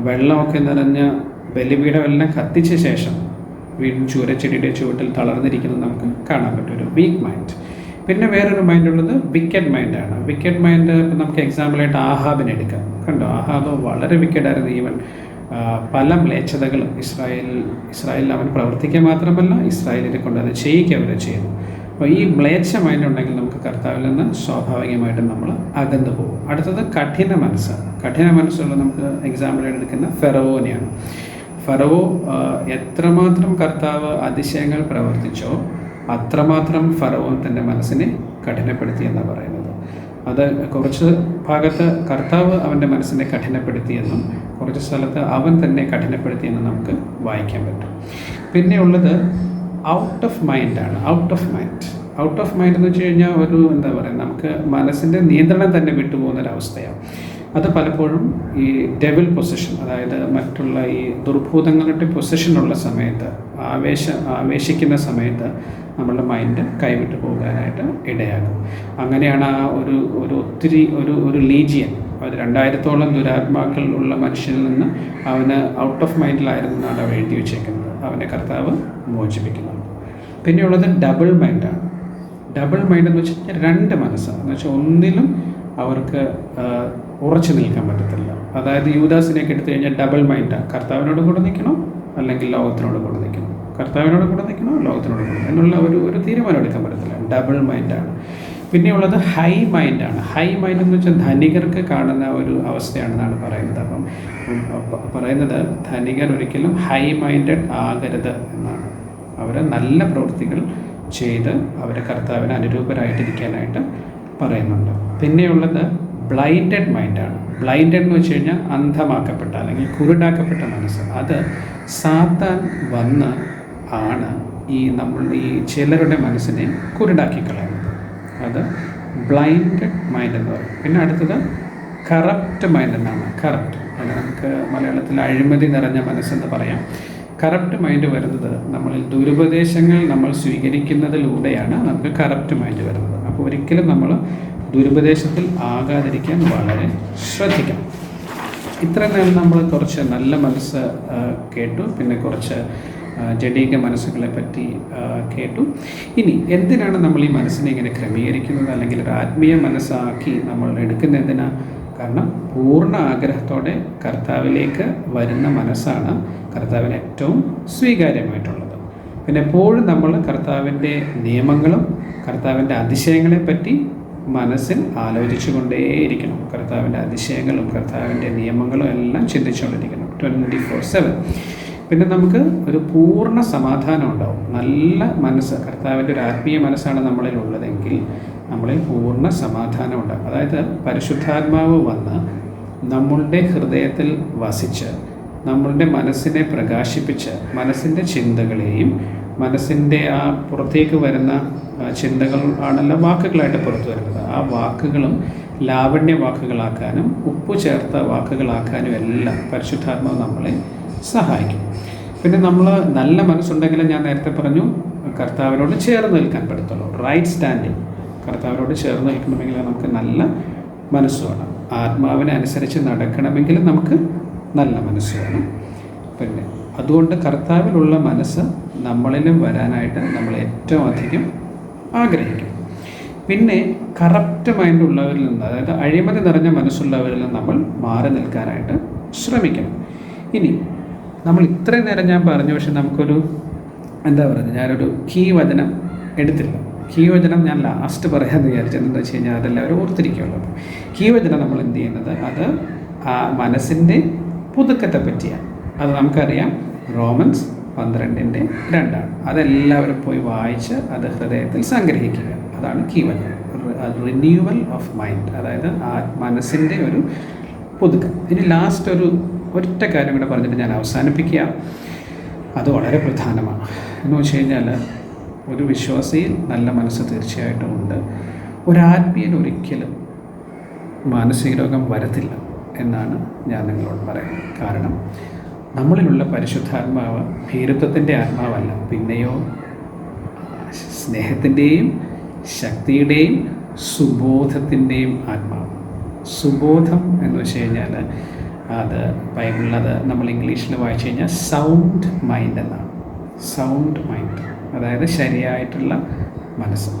വെള്ളമൊക്കെ നിറഞ്ഞ ബലിപീഠമെല്ലാം കത്തിച്ച ശേഷം വീണ്ടും ചൂരച്ചെടിയുടെ ചുവട്ടിൽ തളർന്നിരിക്കുന്നത് നമുക്ക് കാണാൻ പറ്റും, ഒരു വീക്ക് മൈൻഡ്. പിന്നെ വേറൊരു മൈൻഡുള്ളത് വിക്കഡ് മൈൻഡാണ്. വിക്കഡ് മൈൻഡ് ഇപ്പം നമുക്ക് എക്സാമ്പിളായിട്ട് ആഹാബിനെ എടുക്കാം. കണ്ടോ, ആഹാബ് വളരെ വിക്കഡായിരുന്നു. ഈവൻ പല മ്ലേച്ഛതകളും ഇസ്രായേലിൽ അവൻ പ്രവർത്തിക്കുക മാത്രമല്ല ഇസ്രായേലിനെ കൊണ്ട് അത് ചെയ്യിക്കുക അവരെ ചെയ്തു. അപ്പോൾ ഈ മ്ലേച്ഛ മൈൻഡ് ഉണ്ടെങ്കിൽ നമുക്ക് കർത്താവിൽ നിന്ന് സ്വാഭാവികമായിട്ടും നമ്മൾ അകന്നു പോകും. അടുത്തത് കഠിന മനസ്സുള്ള നമുക്ക് എക്സാമ്പിളായിട്ട് എടുക്കുന്ന ഫെറവോനെയാണ്. ഫറവോ എത്രമാത്രം കർത്താവ് അതിശയങ്ങൾ പ്രവർത്തിച്ചോ അത്രമാത്രം ഫറവോൻ തൻ്റെ മനസ്സിനെ കഠിനപ്പെടുത്തി എന്നാണ് പറയുന്നത്. അത് കുറച്ച് ഭാഗത്ത് കർത്താവ് അവൻ്റെ മനസ്സിനെ കഠിനപ്പെടുത്തിയെന്നും കുറച്ച് സ്ഥലത്ത് അവൻ തന്നെ കഠിനപ്പെടുത്തിയെന്നും നമുക്ക് വായിക്കാൻ പറ്റും. പിന്നെ ഉള്ളത് ഔട്ട് ഓഫ് മൈൻഡാണ്. ഔട്ട് ഓഫ് മൈൻഡ് എന്ന് വെച്ച് കഴിഞ്ഞാൽ ഒരു എന്താ പറയുക, നമുക്ക് മനസ്സിൻ്റെ നിയന്ത്രണം തന്നെ വിട്ടുപോകുന്നൊരവസ്ഥയാണ്. അത് പലപ്പോഴും ഈ ഡെവിൽ പൊസിഷൻ, അതായത് മറ്റുള്ള ഈ ദുർഭൂതങ്ങളുടെ പൊസിഷനുള്ള സമയത്ത്, ആവേശിക്കുന്ന സമയത്ത് നമ്മളുടെ മൈൻഡ് കൈവിട്ട് പോകാനായിട്ട് ഇടയാകും. അങ്ങനെയാണ് ആ ഒരു ലീജിയൻ, ഒരു 2000-ഓളം ദുരാത്മാക്കൾ ഉള്ള മനുഷ്യനിൽ നിന്ന് അവന് ഔട്ട് ഓഫ് മൈൻഡിലായിരുന്നു എന്നാണ് അവ എഴുതി വെച്ചേക്കുന്നത്. അവനെ കർത്താവ് മോചിപ്പിക്കുന്നത്. പിന്നെയുള്ളത് ഡബിൾ മൈൻഡാണ്. ഡബിൾ മൈൻഡ് എന്ന് വെച്ച് കഴിഞ്ഞാൽ രണ്ട് മനസ്സാണ്. എന്ന് വെച്ചാൽ ഒന്നിലും അവർക്ക് ഉറച്ചു നിൽക്കാൻ പറ്റത്തില്ല. അതായത് യൂദാസിനെയൊക്കെ എടുത്തു കഴിഞ്ഞാൽ ഡബിൾ മൈൻഡാണ്. കർത്താവിനോട് കൂടെ നിൽക്കണം, അല്ലെങ്കിൽ ലോകത്തിനോട് കൂടെ നിൽക്കണം. കർത്താവിനോട് കൂടെ നിൽക്കണോ, ലോകത്തിനോട് കൂടെ എന്നുള്ള ഒരു തീരുമാനം എടുക്കാൻ പറ്റത്തില്ല. ഡബിൾ മൈൻഡാണ്. പിന്നെയുള്ളത് ഹൈ മൈൻഡാണ്. ഹൈ മൈൻഡ് എന്ന് വെച്ചാൽ ധനികർക്ക് കാണുന്ന ഒരു അവസ്ഥയാണെന്നാണ് പറയുന്നത്. അപ്പം പറയുന്നത് ധനികർ ഒരിക്കലും ഹൈ മൈൻഡഡ് ആകരുത് എന്നാണ്. അവർ നല്ല പ്രവൃത്തികൾ ചെയ്ത് അവരെ കർത്താവിന് അനുരൂപരായിട്ടിരിക്കാനായിട്ട് പറയുന്നുണ്ട്. പിന്നെയുള്ളത് ബ്ലൈൻഡഡ് മൈൻഡാണ്. ബ്ലൈൻഡഡ് എന്ന് വെച്ച് കഴിഞ്ഞാൽ അന്ധമാക്കപ്പെട്ട അല്ലെങ്കിൽ കുരുടാക്കപ്പെട്ട മനസ്സ്. അത് സാത്താൻ വന്ന് ആണ് ഈ ചിലരുടെ മനസ്സിനെ കുരുടാക്കി കളയുന്നത്. അത് ബ്ലൈൻഡഡ് മൈൻഡ് എന്ന് പറയും. പിന്നെ അടുത്തത് കറപ്റ്റ് മൈൻഡ് എന്നാണ്. കറപ്റ്റ് അത് നമുക്ക് മലയാളത്തിൽ അഴിമതി നിറഞ്ഞ മനസ്സെന്ന് പറയാം. കറപ്റ്റ് മൈൻഡ് വരുന്നത് നമ്മളിൽ ദുരുപദേശങ്ങൾ നമ്മൾ സ്വീകരിക്കുന്നതിലൂടെയാണ് നമുക്ക് കറപ്റ്റ് മൈൻഡ് വരുന്നത്. അപ്പോൾ ഒരിക്കലും നമ്മൾ ദുരുപദേശത്തിൽ ആകാതിരിക്കാൻ വളരെ ശ്രദ്ധിക്കണം. ഇത്ര നേരം നമ്മൾ കുറച്ച് നല്ല മനസ്സ് കേട്ടു, പിന്നെ കുറച്ച് ജഡീക മനസ്സുകളെ പറ്റി കേട്ടു. ഇനി എന്തിനാണ് നമ്മൾ ഈ മനസ്സിനെ ഇങ്ങനെ ക്രമീകരിക്കുന്നത്, അല്ലെങ്കിൽ ഒരു ആത്മീയ മനസ്സാക്കി നമ്മൾ എടുക്കുന്നത് എന്തിനാ? കാരണം പൂർണ്ണ ആഗ്രഹത്തോടെ കർത്താവിലേക്ക് വരുന്ന മനസ്സാണ് കർത്താവിന് ഏറ്റവും സ്വീകാര്യമായിട്ടുള്ളത്. പിന്നെ എപ്പോഴും നമ്മൾ കർത്താവിൻ്റെ നിയമങ്ങളും കർത്താവിൻ്റെ അതിശയങ്ങളെപ്പറ്റി മനസ്സിൽ ആലോചിച്ചു കൊണ്ടേയിരിക്കണം. കർത്താവിൻ്റെ അതിശയങ്ങളും കർത്താവിൻ്റെ നിയമങ്ങളും എല്ലാം ചിന്തിച്ചുകൊണ്ടിരിക്കണം 24/7. പിന്നെ നമുക്ക് ഒരു പൂർണ്ണ സമാധാനം ഉണ്ടാവും. നല്ല മനസ്സ്, കർത്താവിൻ്റെ ഒരു ആത്മീയ മനസ്സാണ് നമ്മളിൽ ഉള്ളതെങ്കിൽ നമ്മളിൽ പൂർണ്ണ സമാധാനം ഉണ്ടാകും. അതായത് പരിശുദ്ധാത്മാവ് വന്ന് നമ്മളുടെ ഹൃദയത്തിൽ വസിച്ച് നമ്മളുടെ മനസ്സിനെ പ്രകാശിപ്പിച്ച് മനസ്സിൻ്റെ ചിന്തകളെയും മനസ്സിൻ്റെ ആ പുറത്തേക്ക് വരുന്ന ചിന്തകൾ ആണല്ലോ വാക്കുകളായിട്ട് പുറത്തു വരുന്നത്. ആ വാക്കുകളും ലാവണ്യ വാക്കുകളാക്കാനും ഉപ്പ് ചേർത്ത വാക്കുകളാക്കാനും എല്ലാം പരിശുദ്ധാത്മാവ് നമ്മളെ സഹായിക്കും. പിന്നെ നമ്മൾ നല്ല മനസ്സുണ്ടെങ്കിലും ഞാൻ നേരത്തെ പറഞ്ഞു കർത്താവിനോട് ചേർന്ന് നിൽക്കാൻ പറ്റത്തുള്ളൂ. റൈറ്റ് സ്റ്റാൻഡിങ്, കർത്താവിനോട് ചേർന്ന് നിൽക്കണമെങ്കിൽ നമുക്ക് നല്ല മനസ്സ് വേണം. ആത്മാവിനെ അനുസരിച്ച് നടക്കണമെങ്കിൽ നമുക്ക് നല്ല മനസ്സ് വേണം. പിന്നെ അതുകൊണ്ട് കർത്താവിലുള്ള മനസ്സ് നമ്മളിലും വരാനായിട്ട് നമ്മൾ ഏറ്റവും അധികം ആഗ്രഹിക്കും. പിന്നെ കറപ്റ്റ് മൈൻഡ് ഉള്ളവരിൽ നിന്ന്, അതായത് അഴിമതി നിറഞ്ഞ മനസ്സുള്ളവരിൽ നിന്ന് നമ്മൾ മാറി നിൽക്കാനായിട്ട് ശ്രമിക്കണം. ഇനി നമ്മൾ ഇത്രയും നേരം ഞാൻ പറഞ്ഞു, പക്ഷെ നമുക്കൊരു എന്താ പറയുന്നത്, ഞാനൊരു കീ വചനം എടുത്തില്ല. കീ വചനം ഞാൻ ലാസ്റ്റ് പറയാമെന്ന് വിചാരിച്ചത് എന്താ വെച്ച് കഴിഞ്ഞാൽ അതെല്ലാവരും ഓർത്തിരിക്കുമല്ലോ. കീ വചനം നമ്മൾ എന്ത് ചെയ്യുന്നത്, അത് ആ മനസ്സിൻ്റെ പുതുക്കത്തെ പറ്റിയാണ്. അത് നമുക്കറിയാം, റോമൻസ് 12:2. അതെല്ലാവരും പോയി വായിച്ച് അത് ഹൃദയത്തിൽ സംഗ്രഹിക്കുക. അതാണ് കീ വചനം, റിന്യൂവൽ ഓഫ് മൈൻഡ്, അതായത് ആ മനസ്സിൻ്റെ ഒരു പുതുക്കം. ഇനി ലാസ്റ്റ് ഒറ്റ കാര്യം കൂടെ പറഞ്ഞിട്ട് ഞാൻ അവസാനിപ്പിക്കുക. അത് വളരെ പ്രധാനമാണ്. എന്ന് വെച്ച് കഴിഞ്ഞാൽ ഒരു വിശ്വാസിയിൽ നല്ല മനസ്സ് തീർച്ചയായിട്ടും ഉണ്ട്. ഒരാത്മീയൻ ഒരിക്കലും മാനസിക രോഗം വരത്തില്ല എന്നാണ് ഞാൻ നിങ്ങളോട് പറയുന്നത്. കാരണം നമ്മളിലുള്ള പരിശുദ്ധാത്മാവ് ഭീരുത്വത്തിൻ്റെ ആത്മാവല്ല, പിന്നെയോ സ്നേഹത്തിൻ്റെയും ശക്തിയുടെയും സുബോധത്തിൻ്റെയും ആത്മാവ്. സുബോധം എന്ന് വെച്ച് കഴിഞ്ഞാൽ അത് ബൈബിളിലത് നമ്മൾ ഇംഗ്ലീഷിൽ വായിച്ചു കഴിഞ്ഞാൽ സൗണ്ട് മൈൻഡ് എന്നാണ്. സൗണ്ട് മൈൻഡ് അതായത് ശരിയായിട്ടുള്ള മനസ്സ്.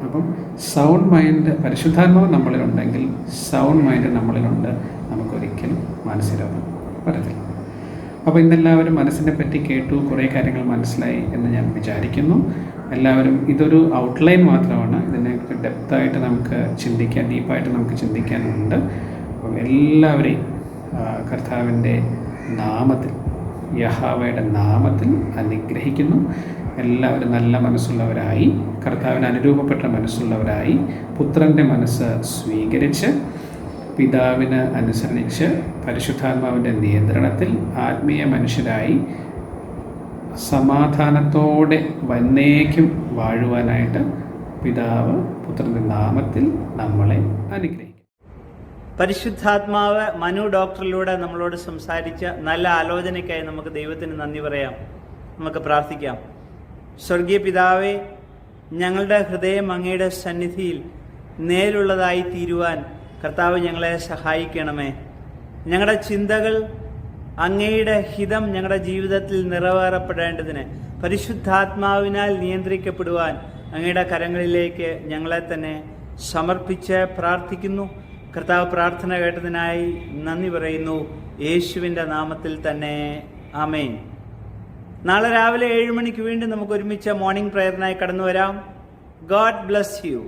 അപ്പം സൗണ്ട് മൈൻഡ് പരിശുദ്ധാത്മാവ് നമ്മളിലുണ്ടെങ്കിൽ, സൗണ്ട് മൈൻഡ് നമ്മളിലുണ്ട്, നമുക്കൊരിക്കലും മാനസിക രോഗം വരത്തില്ല. അപ്പോൾ ഇന്നെല്ലാവരും മനസ്സിനെ പറ്റി കേട്ടു, കുറേ കാര്യങ്ങൾ മനസ്സിലായി എന്ന് ഞാൻ വിചാരിക്കുന്നു. എല്ലാവരും ഇതൊരു ഔട്ട്ലൈൻ മാത്രമാണ്, ഇതിനെ ഡെപ്തായിട്ട് നമുക്ക് ചിന്തിക്കാൻ, ഡീപ്പായിട്ട് നമുക്ക് ചിന്തിക്കാനുണ്ട്. അപ്പം എല്ലാവരെയും കർത്താവിൻ്റെ നാമത്തിൽ, യഹോവയുടെ നാമത്തിൽ അനുഗ്രഹിക്കുന്നു. എല്ലാവരും നല്ല മനസ്സുള്ളവരായി, കർത്താവിന് അനുരൂപപ്പെട്ട മനസ്സുള്ളവരായി, പുത്രൻ്റെ മനസ്സ് സ്വീകരിച്ച് പിതാവിന് അനുസരിച്ച് പരിശുദ്ധാത്മാവിൻ്റെ നിയന്ത്രണത്തിൽ ആത്മീയ മനുഷ്യരായി സമാധാനത്തോടെ വന്നേക്കും വാഴുവാനായിട്ട് പിതാവ് പുത്രൻ്റെ നാമത്തിൽ നമ്മളെ അനുഗ്രഹിക്കും. പരിശുദ്ധാത്മാവ് മനു ഡോക്ടറിലൂടെ നമ്മളോട് സംസാരിച്ച നല്ല ആലോചനയ്ക്കായി നമുക്ക് ദൈവത്തിന് നന്ദി പറയാം. നമുക്ക് പ്രാർത്ഥിക്കാം. സ്വർഗീയ പിതാവേ, ഞങ്ങളുടെ ഹൃദയം അങ്ങയുടെ സന്നിധിയിൽ നേരുള്ളതായി തീരുവാൻ കർത്താവ് ഞങ്ങളെ സഹായിക്കണമേ. ഞങ്ങളുടെ ചിന്തകൾ അങ്ങയുടെ ഹിതം ഞങ്ങളുടെ ജീവിതത്തിൽ നിറവേറപ്പെടേണ്ടതിന് പരിശുദ്ധാത്മാവിനാൽ നിയന്ത്രിക്കപ്പെടുവാൻ അങ്ങയുടെ കരങ്ങളിലേക്ക് ഞങ്ങളെ തന്നെ സമർപ്പിച്ച് പ്രാർത്ഥിക്കുന്നു. കർത്താവ് പ്രാർത്ഥന കേട്ടതിനായി നന്ദി പറയുന്നു. യേശുവിൻ്റെ നാമത്തിൽ തന്നെ ആമേൻ. നാളെ രാവിലെ 7 മണിക്ക് വീണ്ടും നമുക്ക് ഒരുമിച്ച് മോർണിംഗ് പ്രയറിനായി കടന്നു വരാം. God bless you.